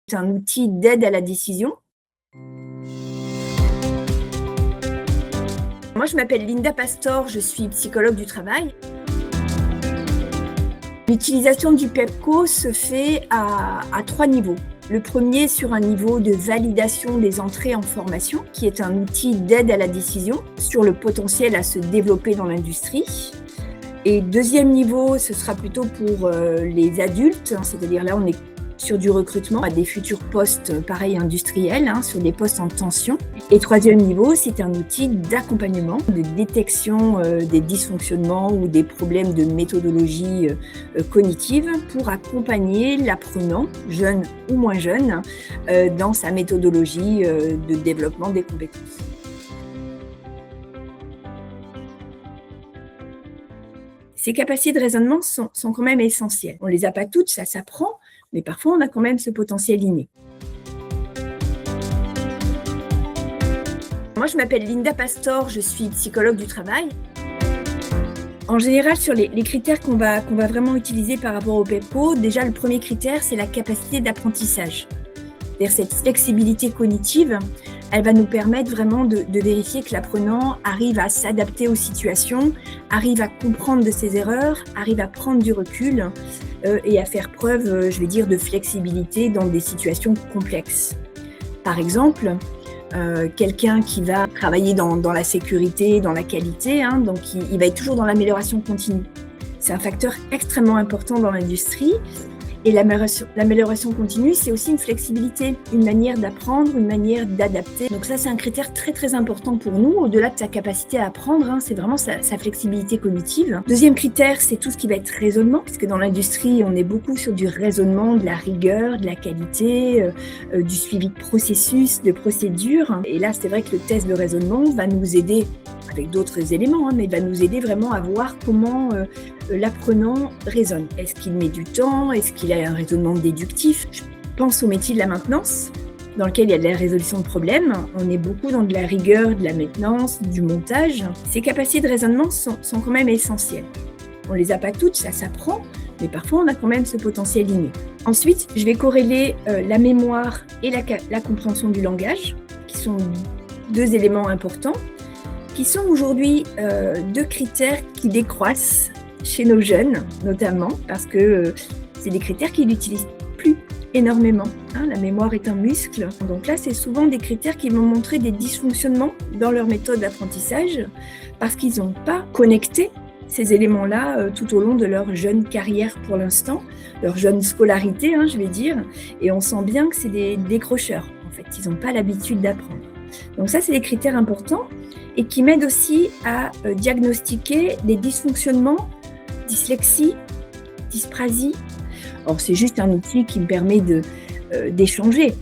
C'est un outil d'aide à la décision. Moi, je m'appelle Linda Pastor, je suis psychologue du travail. L'utilisation du PEPCO se fait à 3 niveaux. Le premier, sur un niveau de validation des entrées en formation, qui est un outil d'aide à la décision sur le potentiel à se développer dans l'industrie. Et deuxième niveau, ce sera plutôt pour les adultes, c'est-à-dire là, on est sur du recrutement à des futurs postes, pareil, industriels, sur des postes en tension. Et troisième niveau, c'est un outil d'accompagnement, de détection des dysfonctionnements ou des problèmes de méthodologie cognitive pour accompagner l'apprenant, jeune ou moins jeune, dans sa méthodologie de développement des compétences. Ces capacités de raisonnement sont quand même essentielles. On ne les a pas toutes, ça s'apprend, mais parfois on a quand même ce potentiel inné. Moi, je m'appelle Linda Pastor, je suis psychologue du travail. En général, sur les critères qu'on va vraiment utiliser par rapport au PEPCO, déjà le premier critère, c'est la capacité d'apprentissage. C'est-à-dire cette flexibilité cognitive, elle va nous permettre vraiment de vérifier que l'apprenant arrive à s'adapter aux situations, arrive à comprendre de ses erreurs, arrive à prendre du recul et à faire preuve, je vais dire, de flexibilité dans des situations complexes. Par exemple, quelqu'un qui va travailler dans la sécurité, dans la qualité, donc il va être toujours dans l'amélioration continue. C'est un facteur extrêmement important dans l'industrie. Et l'amélioration continue, c'est aussi une flexibilité, une manière d'apprendre, une manière d'adapter. Donc ça, c'est un critère très très important pour nous, au-delà de sa capacité à apprendre, c'est vraiment sa flexibilité cognitive. Deuxième critère, c'est tout ce qui va être raisonnement, puisque dans l'industrie, on est beaucoup sur du raisonnement, de la rigueur, de la qualité, du suivi de processus, de procédures. Et là, c'est vrai que le test de raisonnement va nous aider, avec d'autres éléments, mais va nous aider vraiment à voir comment l'apprenant raisonne. Est-ce qu'il met du temps? Est-ce qu'il a un raisonnement déductif? Je pense au métier de la maintenance, dans lequel il y a de la résolution de problèmes. On est beaucoup dans de la rigueur, de la maintenance, du montage. Ces capacités de raisonnement sont quand même essentielles. On ne les a pas toutes, ça s'apprend, mais parfois on a quand même ce potentiel inné. Ensuite, je vais corréler la mémoire et la compréhension du langage, qui sont deux éléments importants, qui sont aujourd'hui deux critères qui décroissent chez nos jeunes, notamment, parce que c'est des critères qu'ils n'utilisent plus énormément. La mémoire est un muscle. Donc là, c'est souvent des critères qui vont montrer des dysfonctionnements dans leur méthode d'apprentissage, parce qu'ils n'ont pas connecté ces éléments-là tout au long de leur jeune carrière pour l'instant, leur jeune scolarité, je vais dire. Et on sent bien que c'est des décrocheurs, en fait. Ils n'ont pas l'habitude d'apprendre. Donc ça, c'est des critères importants et qui m'aident aussi à diagnostiquer les dysfonctionnements, dyslexie, dysprasie. Or, c'est juste un outil qui me permet d'échanger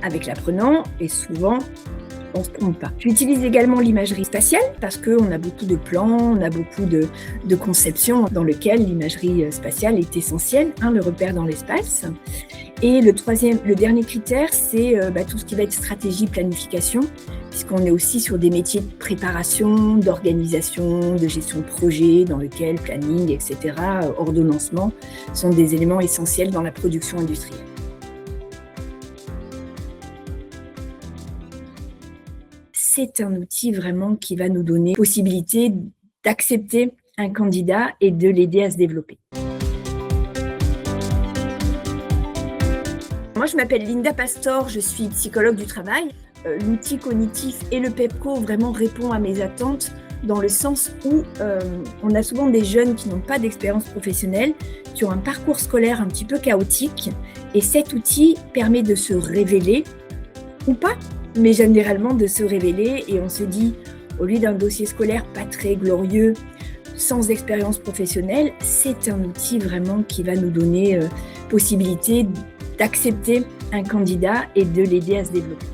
avec l'apprenant et souvent, on ne se trompe pas. J'utilise également l'imagerie spatiale parce qu'on a beaucoup de plans, on a beaucoup de conceptions dans lesquelles l'imagerie spatiale est essentielle, le repère dans l'espace. Et le dernier critère, c'est tout ce qui va être stratégie, planification, puisqu'on est aussi sur des métiers de préparation, d'organisation, de gestion de projet, dans lequel planning, etc., ordonnancement, sont des éléments essentiels dans la production industrielle. C'est un outil vraiment qui va nous donner la possibilité d'accepter un candidat et de l'aider à se développer. Moi, je m'appelle Linda Pastor, je suis psychologue du travail. L'outil cognitif et le PEPCO vraiment répond à mes attentes dans le sens où on a souvent des jeunes qui n'ont pas d'expérience professionnelle, qui ont un parcours scolaire un petit peu chaotique, et cet outil permet de se révéler, ou pas, mais généralement de se révéler, et on se dit, au lieu d'un dossier scolaire pas très glorieux, sans expérience professionnelle, c'est un outil vraiment qui va nous donner possibilité d'accepter un candidat et de l'aider à se développer.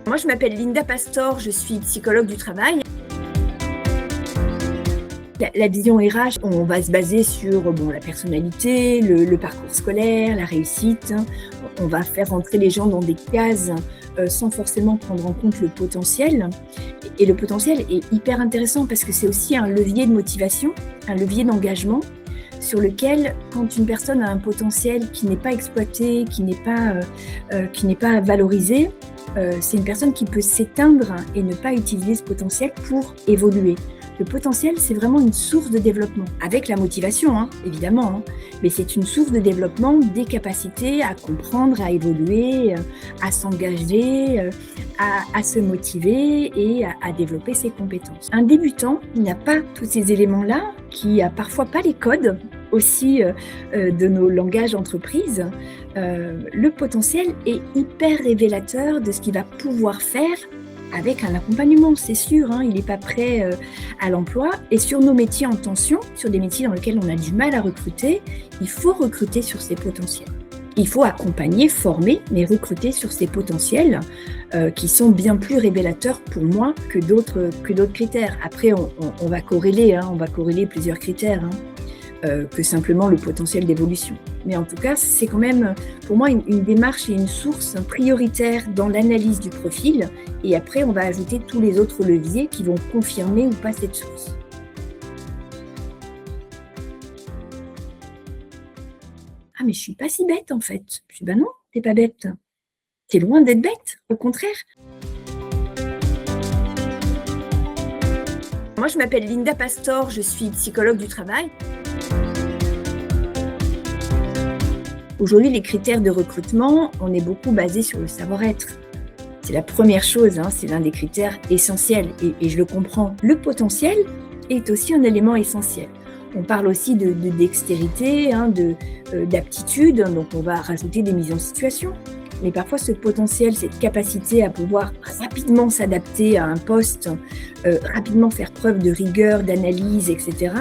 Moi, je m'appelle Linda Pastor, je suis psychologue du travail. La vision RH, on va se baser sur la personnalité, le parcours scolaire, la réussite. On va faire entrer les gens dans des cases sans forcément prendre en compte le potentiel. Et le potentiel est hyper intéressant parce que c'est aussi un levier de motivation, un levier d'engagement sur lequel, quand une personne a un potentiel qui n'est pas exploité, qui n'est pas valorisé, c'est une personne qui peut s'éteindre et ne pas utiliser ce potentiel pour évoluer. Le potentiel, c'est vraiment une source de développement, avec la motivation, évidemment, mais c'est une source de développement des capacités à comprendre, à évoluer, à s'engager, à se motiver et à développer ses compétences. Un débutant, il n'a pas tous ces éléments-là, qui a parfois pas les codes aussi de nos langages entreprises. Le potentiel est hyper révélateur de ce qu'il va pouvoir faire avec un accompagnement, c'est sûr, il n'est pas prêt à l'emploi. Et sur nos métiers en tension, sur des métiers dans lesquels on a du mal à recruter, il faut recruter sur ses potentiels. Il faut accompagner, former, mais recruter sur ces potentiels qui sont bien plus révélateurs pour moi que d'autres critères. Après, on va corréler plusieurs critères que simplement le potentiel d'évolution. Mais en tout cas, c'est quand même pour moi une démarche et une source prioritaire dans l'analyse du profil. Et après, on va ajouter tous les autres leviers qui vont confirmer ou pas cette source. Ah, mais je suis pas si bête en fait. Je dis, bah non, t'es pas bête. T'es loin d'être bête, au contraire. Moi, je m'appelle Linda Pastor, je suis psychologue du travail. Aujourd'hui, les critères de recrutement, on est beaucoup basé sur le savoir-être. C'est la première chose, c'est l'un des critères essentiels et je le comprends. Le potentiel est aussi un élément essentiel. On parle aussi de dextérité, d'aptitude, donc on va rajouter des mises en situation. Mais parfois, ce potentiel, cette capacité à pouvoir rapidement s'adapter à un poste, rapidement faire preuve de rigueur, d'analyse, etc.,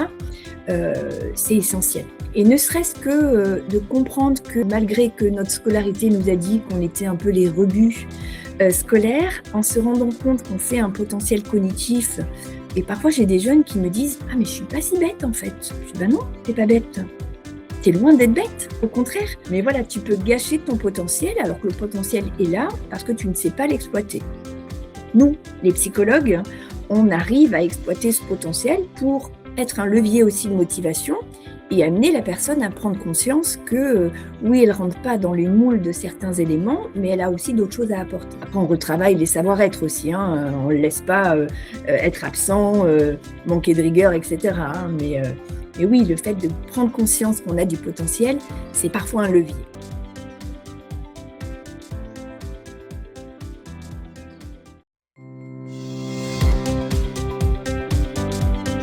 c'est essentiel. Et ne serait-ce que de comprendre que malgré que notre scolarité nous a dit qu'on était un peu les rebuts scolaires, en se rendant compte qu'on fait un potentiel cognitif, et parfois j'ai des jeunes qui me disent « Ah mais je suis pas si bête en fait ». Je dis « Bah non, t'es pas bête ». T'es loin d'être bête, au contraire. Mais voilà, tu peux gâcher ton potentiel alors que le potentiel est là parce que tu ne sais pas l'exploiter. Nous, les psychologues, on arrive à exploiter ce potentiel pour être un levier aussi de motivation et amener la personne à prendre conscience que oui, elle ne rentre pas dans les moules de certains éléments, mais elle a aussi d'autres choses à apporter. Après, on retravaille les savoir-être aussi, on ne laisse pas être absent, manquer de rigueur, etc. Mais oui, le fait de prendre conscience qu'on a du potentiel, c'est parfois un levier.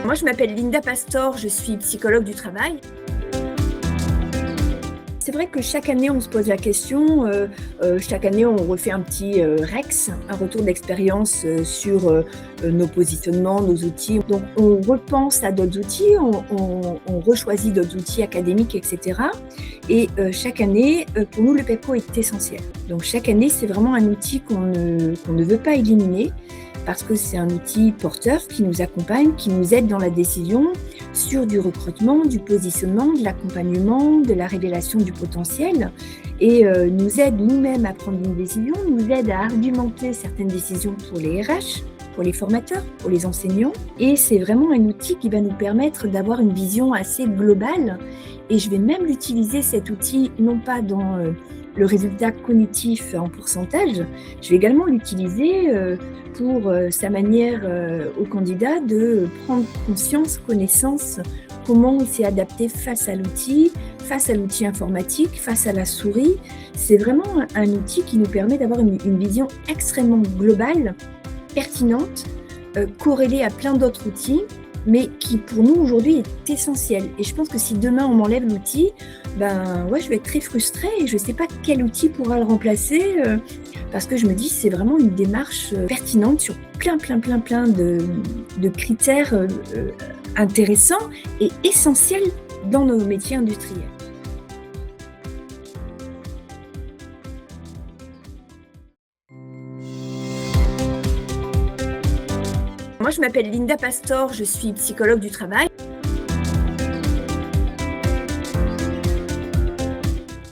Moi, je m'appelle Linda Pastor, je suis psychologue du travail. C'est vrai que chaque année, on se pose la question, chaque année, on refait un petit REX, un retour d'expérience sur nos positionnements, nos outils. Donc, on repense à d'autres outils, on rechoisit d'autres outils académiques, etc. Et chaque année, pour nous, le PEPCO est essentiel. Donc, chaque année, c'est vraiment un outil qu'on ne veut pas éliminer parce que c'est un outil porteur qui nous accompagne, qui nous aide dans la décision sur du recrutement, du positionnement, de l'accompagnement, de la révélation du potentiel et nous aide nous-mêmes à prendre une décision, nous aide à argumenter certaines décisions pour les RH, pour les formateurs, pour les enseignants. Et c'est vraiment un outil qui va nous permettre d'avoir une vision assez globale. Et je vais même l'utiliser, cet outil, non pas dans le résultat cognitif en pourcentage, je vais également l'utiliser pour sa manière au candidat de prendre conscience, connaissance, comment il s'est adapté face à l'outil informatique, face à la souris. C'est vraiment un outil qui nous permet d'avoir une vision extrêmement globale, pertinente, corrélée à plein d'autres outils, mais qui pour nous aujourd'hui est essentiel. Et je pense que si demain on m'enlève l'outil, je vais être très frustrée et je ne sais pas quel outil pourra le remplacer parce que je me dis c'est vraiment une démarche pertinente sur plein de critères intéressants et essentiels dans nos métiers industriels. Moi, je m'appelle Linda Pastor, je suis psychologue du travail.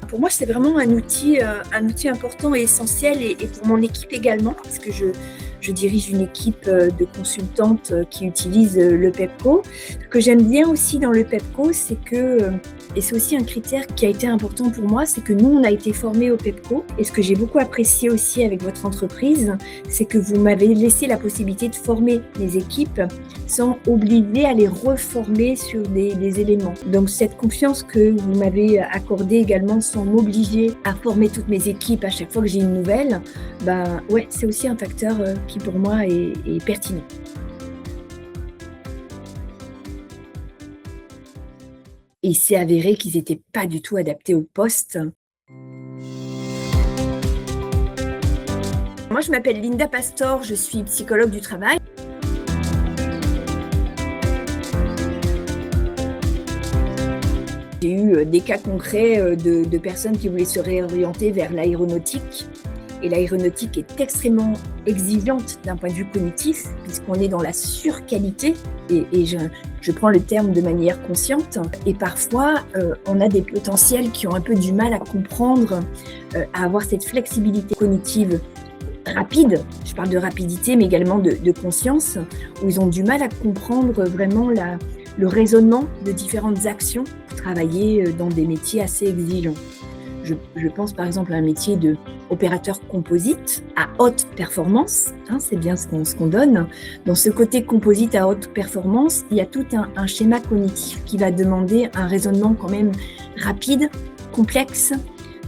Pour moi, c'est vraiment un outil important et essentiel et pour mon équipe également, parce que je dirige une équipe de consultantes qui utilisent le PEPCO. Ce que j'aime bien aussi dans le PEPCO, c'est que, et c'est aussi un critère qui a été important pour moi, c'est que nous, on a été formés au PEPCO. Et ce que j'ai beaucoup apprécié aussi avec votre entreprise, c'est que vous m'avez laissé la possibilité de former les équipes sans obliger à les reformer sur des éléments. Donc cette confiance que vous m'avez accordée également sans m'obliger à former toutes mes équipes à chaque fois que j'ai une nouvelle, ouais, c'est aussi un facteur qui pour moi est pertinent. Et il s'est avéré qu'ils n'étaient pas du tout adaptés au poste. Moi, je m'appelle Linda Pastor, je suis psychologue du travail. J'ai eu des cas concrets de personnes qui voulaient se réorienter vers l'aéronautique. Et l'aéronautique est extrêmement exigeante d'un point de vue cognitif, puisqu'on est dans la surqualité, et je prends le terme de manière consciente. Et parfois, on a des potentiels qui ont un peu du mal à comprendre, à avoir cette flexibilité cognitive rapide. Je parle de rapidité, mais également de conscience, où ils ont du mal à comprendre vraiment le raisonnement de différentes actions pour travailler dans des métiers assez exigeants. Je pense par exemple à un métier d'opérateur composite à haute performance, c'est bien ce qu'on donne. Dans ce côté composite à haute performance, il y a tout un schéma cognitif qui va demander un raisonnement quand même rapide, complexe,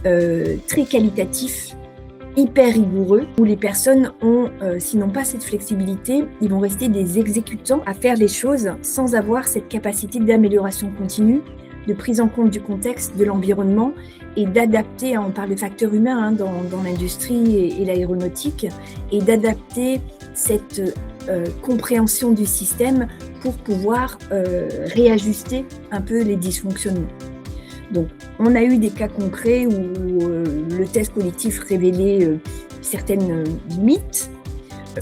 très qualitatif, hyper rigoureux, où les personnes ont, s'ils n'ont pas cette flexibilité, ils vont rester des exécutants à faire les choses sans avoir cette capacité d'amélioration continue, de prise en compte du contexte, de l'environnement et d'adapter, on parle de facteurs humains dans l'industrie et l'aéronautique, et d'adapter cette compréhension du système pour pouvoir réajuster un peu les dysfonctionnements. Donc, on a eu des cas concrets où le test cognitif révélait certaines limites.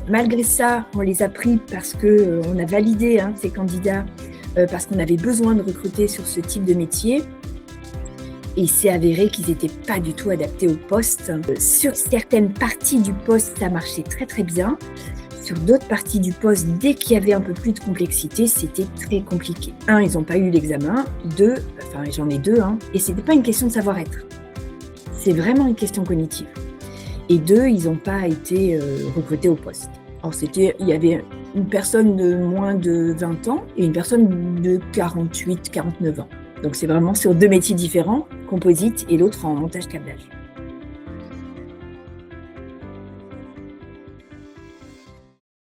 Malgré ça, on les a pris parce qu'on a validé ces candidats parce qu'on avait besoin de recruter sur ce type de métier. Et il s'est avéré qu'ils n'étaient pas du tout adaptés au poste. Sur certaines parties du poste, ça marchait très très bien. Sur d'autres parties du poste, dès qu'il y avait un peu plus de complexité, c'était très compliqué. Un, ils n'ont pas eu l'examen. Deux, j'en ai deux, et ce n'était pas une question de savoir-être. C'est vraiment une question cognitive. Et deux, ils n'ont pas été recrutés au poste. Alors il y avait une personne de moins de 20 ans et une personne de 48, 49 ans. Donc c'est vraiment sur deux métiers différents, composite et l'autre en montage câblage.